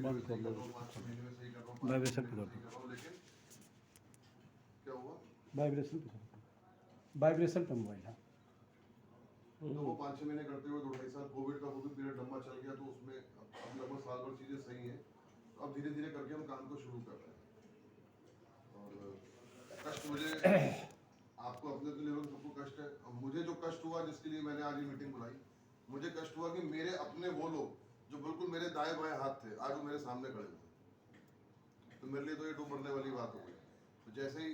बंद कर लो। 5 महीने में सही कर रहा हूँ, वाइब्रेशन पे लेकिन क्या हुआ? वाइब्रेशन पे वाइब्रेशन पे मोबाइल है। तो वो 5-6 महीने करते हुए 2-2.5 साल कोविड का वो भी पीरियड लंबा चल गया, तो उसमें अब लगभग साल भर चीज़ें सही हैं। तो अब धीरे धीरे करके हम काम को शुरू कर रहे हैं। और कष्ट मुझे आपको अपने तो लेवल सबको कष्ट है। अब मुझे जो कष्ट हुआ, जिसके लिए मैंने आज ये मीटिंग बुलाई, मुझे कष्ट हुआ कि मेरे अपने वो लोग जो बिल्कुल मेरे दाएं बाएं हाथ थे, आज वो मेरे सामने खड़े हुए। तो मेरे लिए तो ये डूब मरने वाली बात हो गई। तो जैसे ही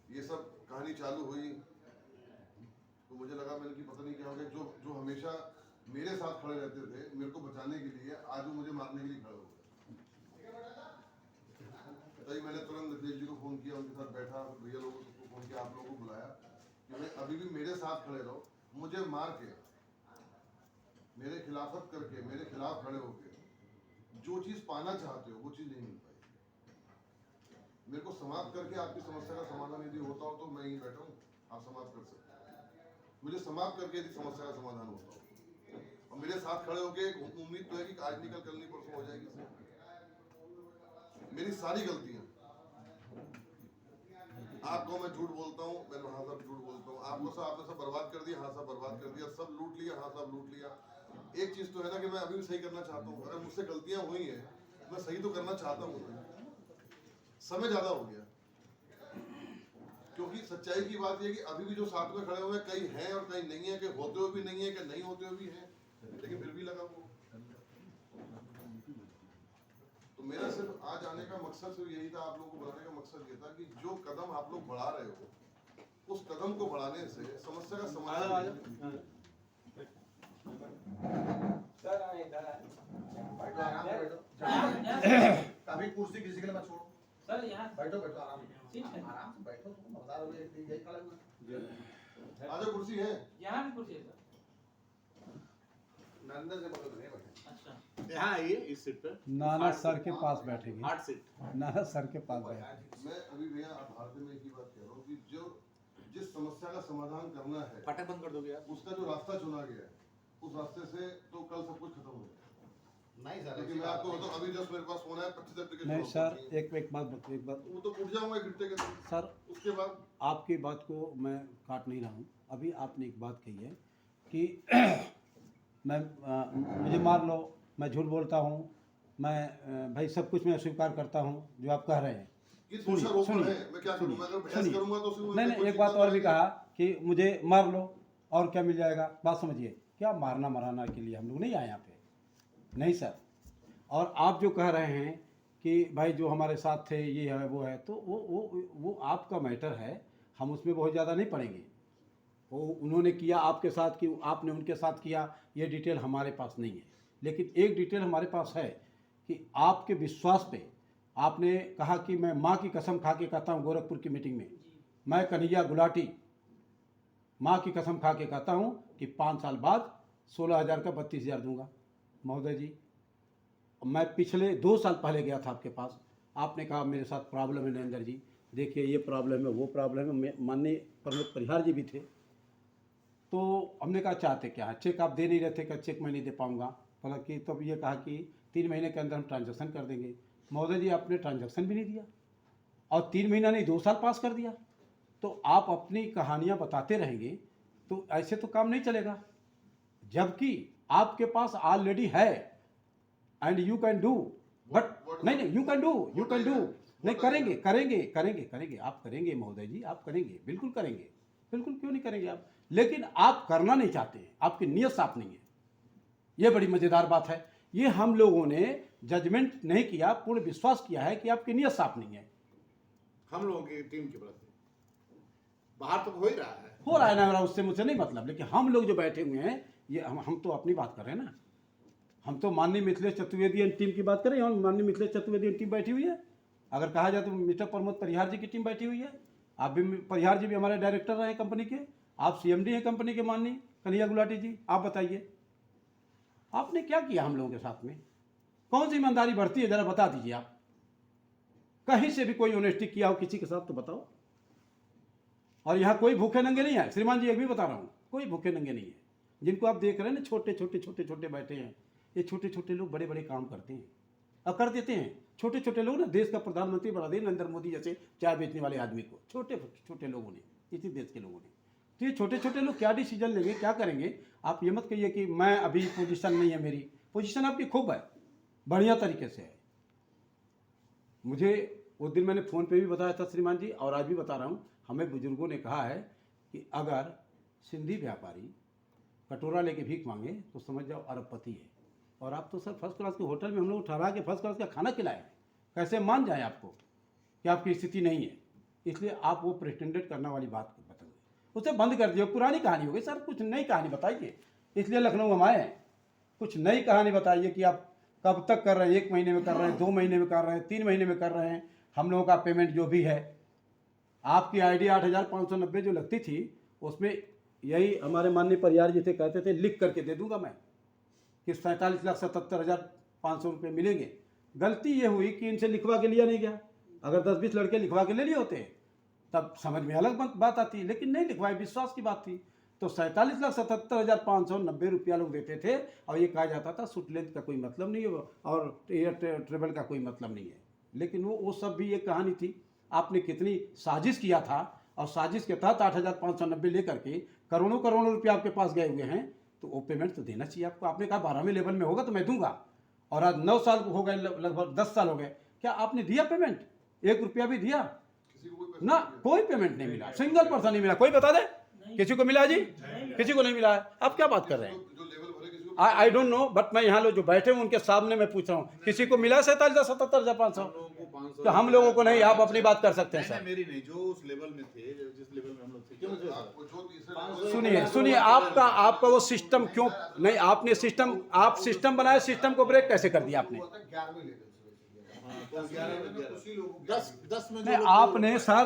ये सब कहानी चालू हुई, तो मुझे लगा मैंने कि पता नहीं क्या हो गया, जो जो हमेशा मेरे साथ खड़े रहते थे मेरे को बचाने के लिए, आज वो मुझे मारने के लिए खड़े हो गए। तभी मैंने तुरंत नितेश जी को फोन किया, उनके साथ बैठा, भैया लोगों को फोन किया, आप लोगों को बुलाया कि भाई अभी भी मेरे साथ खड़े रहो। मुझे मार के, मेरे खिलाफत करके, मेरे खिलाफ खड़े होके जो चीज पाना चाहते हो वो चीज नहीं मिल पाई। मेरे को समाप्त करके आपकी समस्या का समाधान यदि होता हो तो मैं यहीं बैठा हूँ, आप समाप्त कर सकते हैं। मुझे समाप्त करके यदि समस्या का समाधान होता हो, और मेरे साथ खड़े होके एक उम्मीद तो है कि आज निकल कल नहीं परसों हो जाएगी। मेरी सारी गलतियां, आपको मैं झूठ बोलता हूँ, मैं हाँ सब झूठ बोलता हूँ, आपको सब आपने सब बर्बाद कर दिया, हाँ सब बर्बाद कर दिया, सब लूट लिया, हाँ सब लूट लिया। एक चीज तो है ना कि मैं अभी भी सही करना चाहता हूँ। अगर मुझसे गलतियां हुई हैं, मैं सही तो करना चाहता हूँ। समय ज्यादा हो गया, क्योंकि सच्चाई की बात यह कि अभी भी जो साथ में खड़े हुए कई हैं और कई नहीं है, कि होते हुए भी नहीं है, कि नहीं होते हुए भी हैं, लेकिन फिर भी लगा वो। तो मेरा सिर्फ आज आने का मकसद सिर्फ यही था, आप लोगों को बुलाने का मकसद ये था कि जो कदम आप लोग बढ़ा रहे हो, उस कदम को बढ़ाने से समस्या का समाधान। अभी कुर्सी किसी के लिए मत छोड़ो सर, यहाँ बैठो बैठो आराम से बैठो, तुमको बता रहे हो यही खड़े हुए आजा, कुर्सी है यहाँ भी कुर्सी है सर। नंदन से बोलो नहीं बैठे। अच्छा, यहाँ आइए इस सीट पर। नाना सर के पास बैठेंगे, 8 सीट। नाना सर के पास बैठेंगे। मैं अभी भैया आप भारत में एक ही बात कह रहा हूँ कि जो जिस समस्या का समाधान करना है, फाटक बंद कर दोगे आप? उसका जो रास्ता चुना गया है, उस रास्ते से तो कल सब कुछ खत्म हो जाएगा। नहीं सर, लेकिन मैं आपको बताऊं, अभी जस्ट मेरे पास फोन आया, 25 एप्लीकेशन। नहीं सर, एक बात वो तो उठ जाऊंगा गिरते के सर, उसके बाद आपकी बात को मैं काट नहीं रहा हूँ। अभी आपने एक बात कही है कि मैं मुझे मार लो, मैं झूठ बोलता हूँ, मैं भाई सब कुछ मैं स्वीकार करता हूँ जो आप कह रहे हैं। किस दूसरा रोक रहे हैं, मैं क्या करूं? मैं अगर बहस करूंगा तो सिर्फ नहीं, एक बात और भी कहा कि मुझे मार लो और क्या मिल जाएगा। बात समझिए, क्या मारना मराना के लिए हम लोग नहीं आए यहाँ पे, नहीं सर। और आप जो कह रहे हैं कि भाई जो हमारे साथ थे ये है वो है, तो वो आपका मैटर है, हम उसमें बहुत ज़्यादा नहीं पड़ेंगे। वो उन्होंने किया आपके साथ कि आपने उनके साथ किया, ये डिटेल हमारे पास नहीं है। लेकिन एक डिटेल हमारे पास है कि आपके विश्वास पे आपने कहा कि मैं माँ की कसम खा के कहता हूँ गोरखपुर की मीटिंग में, मैं कन्हैया गुलाटी माँ की कसम खा के कहता हूँ कि 5 साल बाद 16,000 का 32,000 दूंगा। महोदय जी, मैं पिछले 2 साल पहले गया था आपके पास, आपने कहा मेरे साथ प्रॉब्लम है नरेंद्र जी, देखिए ये प्रॉब्लम है वो प्रॉब्लम है। माननीय प्रमोद परिहार जी भी थे, तो हमने कहा चाहते क्या है, चेक आप दे नहीं रहे थे, क्या चेक मैं नहीं दे पाऊँगा। हालांकि तब ये कहा कि 3 महीने के अंदर हम ट्रांजैक्शन कर देंगे। महोदय जी, आपने ट्रांजैक्शन भी नहीं दिया और 3 महीना नहीं 2 साल पास कर दिया। तो आप अपनी कहानियाँ बताते रहेंगे तो ऐसे तो काम नहीं चलेगा, जबकि आपके पास ऑलरेडी है and you can do. But नहीं, यू कैन डू नहीं, करेंगे आप करेंगे महोदय जी, आप करेंगे, बिल्कुल करेंगे, बिल्कुल क्यों नहीं करेंगे आप। लेकिन आप करना नहीं चाहते हैं, आपकी नीयत साफ नहीं है। ये बड़ी मज़ेदार बात है। ये हम लोगों ने जजमेंट नहीं किया, पूर्ण विश्वास किया है कि आपकी नीयत साफ नहीं है। हम लोगों की टीम के प्रति बाहर तो हो ही रहा है ना मेरा, उससे मुझसे नहीं मतलब। लेकिन हम लोग जो बैठे हुए हैं, ये हम तो अपनी बात कर रहे हैं ना। हम तो माननीय मिथिलेश चतुर्वेदी टीम की बात करें, हम माननीय मिथिलेश चतुर्वेदी टीम बैठी हुई है। अगर कहा जाए तो मिस्टर प्रमोद परिहार जी की टीम बैठी हुई है। आप भी, परिहार जी भी हमारे डायरेक्टर रहे कंपनी के, आप CMD हैं कंपनी के माननीय कन्हैया गुलाटी जी। आप बताइए आपने क्या किया हम लोगों के साथ में, कौन सी ईमानदारी बढ़ती है, जरा बता दीजिए आप। कहीं से भी कोई ऑनेस्टी किया हो किसी के साथ तो बताओ। और यहाँ कोई भूखे नंगे नहीं है श्रीमान जी, एक भी बता रहा हूँ, कोई भूखे नंगे नहीं है। जिनको आप देख रहे हैं ना, छोटे छोटे बैठे हैं, ये छोटे छोटे लोग बड़े बड़े काम करते हैं। और कर देते हैं। छोटे छोटे लोग ना देश का प्रधानमंत्री बना दिए नरेंद्र मोदी जैसे चाय बेचने वाले आदमी को, छोटे छोटे लोगों ने, इसी देश के लोगों ने। तो ये छोटे छोटे लोग क्या डिसीजन लेंगे, क्या करेंगे? आप ये मत कहिए कि मैं अभी पोजीशन नहीं है, मेरी पोजीशन आपकी खूब है, बढ़िया तरीके से है। मुझे उस दिन मैंने फ़ोन पे भी बताया था श्रीमान जी, और आज भी बता रहा हूँ, हमें बुजुर्गों ने कहा है कि अगर सिंधी व्यापारी कटोरा लेके भीख मांगे तो समझ जाओ अरबपति है। और आप तो सर फर्स्ट क्लास के होटल में हम लोग ठहरा के फर्स्ट क्लास का खाना खिलाए, कैसे मान जाए आपको कि आपकी स्थिति नहीं है? इसलिए आप वो प्रिटेंडेड करने वाली बात को बता दो, उसे बंद कर दिए। पुरानी कहानी हो गई सर, कुछ नई कहानी बताइए। इसलिए लखनऊ हम आए, कुछ नई कहानी बताइए कि आप कब तक कर रहे हैं, 1 महीने में कर रहे हैं, 2 महीने में कर रहे हैं, 3 महीने में कर रहे हैं। हम लोगों का पेमेंट जो भी है, आपकी आईडी 8,590 जो लगती थी, उसमें यही हमारे माननीय परियार जी थे, कहते थे लिख करके दे दूंगा मैं कि 47,77,500 रुपये मिलेंगे। गलती ये हुई कि इनसे लिखवा के लिया नहीं गया। अगर 10-20 लड़के लिखवा के ले लिए होते तब समझ में अलग बात आती, लेकिन नहीं लिखवाई, विश्वास की बात थी। तो 47,77,590 रुपया लोग देते थे, और ये कहा जाता था सूट लेंथ का कोई मतलब नहीं है और एयर ट्रेवल का कोई मतलब नहीं है। लेकिन वो सब भी एक कहानी थी। आपने कितनी साजिश किया था, और साजिश के तहत 8,590 लेकर के करोड़ों करोड़ों रुपया आपके पास गए हुए हैं, तो वो पेमेंट तो देना चाहिए आपको। आपने कहा 12वें लेवल में होगा तो मैं दूंगा, और आज 9 साल हो गए, लगभग 10 साल हो गए, क्या आपने दिया पेमेंट? 1 रुपया भी दिया किसी को कोई पैसा ना? नहीं दिया। कोई पेमेंट नहीं मिला, सिंगल पर्सन नहीं मिला। कोई बता दे किसी को मिला जी? किसी को नहीं मिला है। आप क्या बात कर रहे हैं? जो लेवल भरे किसी को आई डोंट नो, बट मैं यहाँ लोग जो बैठे हैं उनके सामने मैं पूछ रहा हूँ, किसी को मिला 47,77,500? हम लोगों को 500 तो हम लोगों को नहीं, आप अपनी बात कर सकते हैं नहीं, सर। मेरी नहीं, जो उस लेवल में थे, जिस लेवल में हम लोग थे, क्यों मुझे आप जो तीसरे लेवल सुनिए आपका वो सिस्टम क्यों नहीं? आपने सिस्टम बनाया, सिस्टम को ब्रेक कैसे कर दिया आपने? 11वें लेवल से 10 में नहीं,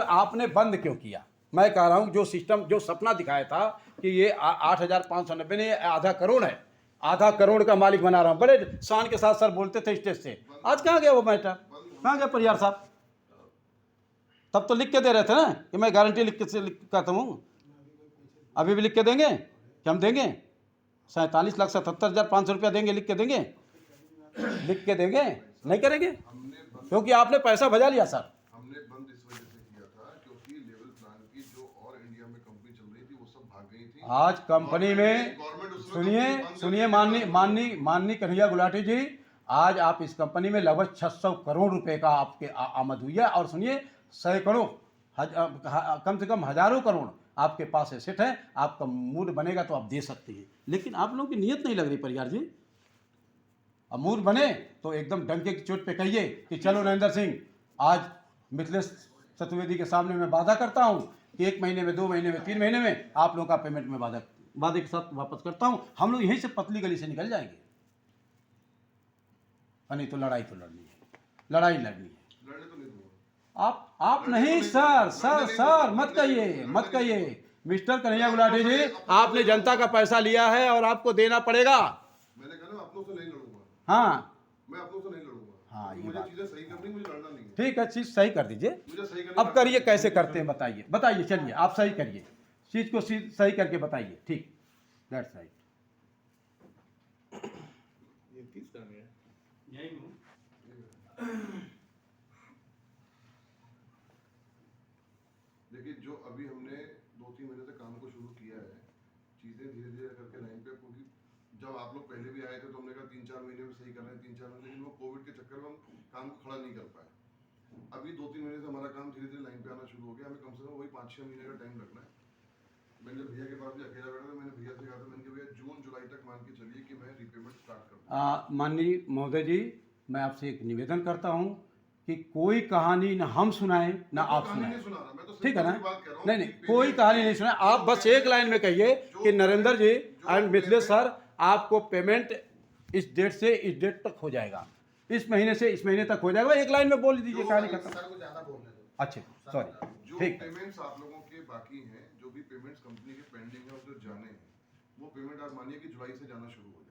आपने बंद क्यों किया? मैं कह रहा हूँ जो सिस्टम, जो सपना दिखाया था कि ये 8,590 ने आधा करोड़ है, आधा करोड़ का मालिक बना रहा हूँ, बड़े शान के साथ सर बोलते थे स्टेज से। आज कहाँ गया वो मैटर? कहाँ गया परियार साहब? तब तो लिख के दे रहे थे ना कि मैं गारंटी लिख के कहता हूँ। अभी भी लिख के देंगे कि हम देंगे 47,77,500 रुपया देंगे, लिख के देंगे, लिख के देंगे, नहीं करेंगे क्योंकि आपने पैसा भजा लिया सर। हमने बंद इस वजह से किया था क्योंकि लेवल प्लान की जो और इंडिया में कंपनी चल रही थी वो सब भाग गई थी। आज कंपनी में गवर्नमेंट उसमें सुनिए माननीय कन्हैया गुलाटी जी, आज आप इस कंपनी में लगभग 600 करोड़ रुपए का आपके आमद हुई है। और सुनिए, सैकड़ों कम से कम हजारों करोड़ आपके पास एसेट है। आपका मूड बनेगा तो आप दे सकते हैं, लेकिन आप लोगों की नीयत नहीं लग रही परियार जी। अब मूड बने तो एकदम डंके की चोट पे कहिए कि चलो नरेंद्र सिंह, आज मिथिलेश चतुर्वेदी के सामने मैं वादा करता हूं कि 1 महीने में, 2 महीने में, 3 महीने में आप लोगों का पेमेंट में वादे के साथ वापस करता हूं। हम लोग यहीं से पतली गली से निकल जाएंगे। नहीं तो लड़ाई तो लड़नी है, लड़ाई लड़नी है। लड़ने तो नहीं दूंगा। आप नहीं सर मत कहिए मिस्टर कन्हैया गुलाटी जी, आपने जनता का पैसा लिया है और आपको देना पड़ेगा। मैंने कहा ना अपनों से नहीं लड़ूंगा, हाँ मैं अपनों से नहीं लड़ूंगा। हाँ, ये मुझे बात चीजें सही करनी, मुझे लड़ना नहीं है। ठीक है, चीज सही कर दीजिए। मुझे सही करनी अब करिए, कैसे करते हैं बताइए, चलिए आप सही करिए, चीज को सही करके बताइए। ठीक, दैट्स राइट। ये 30 का है। देखिए, जो अभी हमने 2-3 महीने से काम को शुरू किया है, चीजें धीरे धीरे करके लाइन पे, क्योंकि जब आप लोग पहले भी आए थे तो हमने कहा 3-4 महीने में सही कर रहे हैं, 3-4 महीने, लेकिन वो कोविड के चक्कर में हम काम को खड़ा नहीं कर पाए। अभी 2-3 महीने से हमारा काम धीरे धीरे लाइन पे आना शुरू हो गया। हमें कम से कम वही 5-6 महीने का टाइम लगना है। मैंने जब भैया के पास भी अकेला बैठा था, मैंने भैया से कहा था, मैंने कहा भैया जून-जुलाई तक मान के चलिए कि मैं रीपेमेंट स्टार्ट कर दूं। माननीय महोदय जी, मैं आपसे एक निवेदन करता हूँ कि कोई कहानी न हम सुनाएं न आप कहानी सुनाएं, नहीं सुना रहा, मैं तो ठीक है ना? सिंपल सी बात कह रहा हूं नहीं कि कोई payment- कहानी नहीं सुनाए। आप बस एक लाइन में कहिए कि नरेंद्र जी एंड मिथिलेश सर, आपको पेमेंट इस डेट से इस डेट तक हो जाएगा, इस महीने से इस महीने तक हो जाएगा। एक लाइन में बोल दीजिए, कहानी खत्म। सर को ज्यादा बोलने दो। अच्छा, सॉरी, जो ठीक है। पेमेंट्स आप लोगों के बाकी हैं, जो भी पेमेंट्स कंपनी के पेंडिंग है और जो जाने हैं, वो पेमेंट आप मानिए कि जुलाई से जाना शुरू हो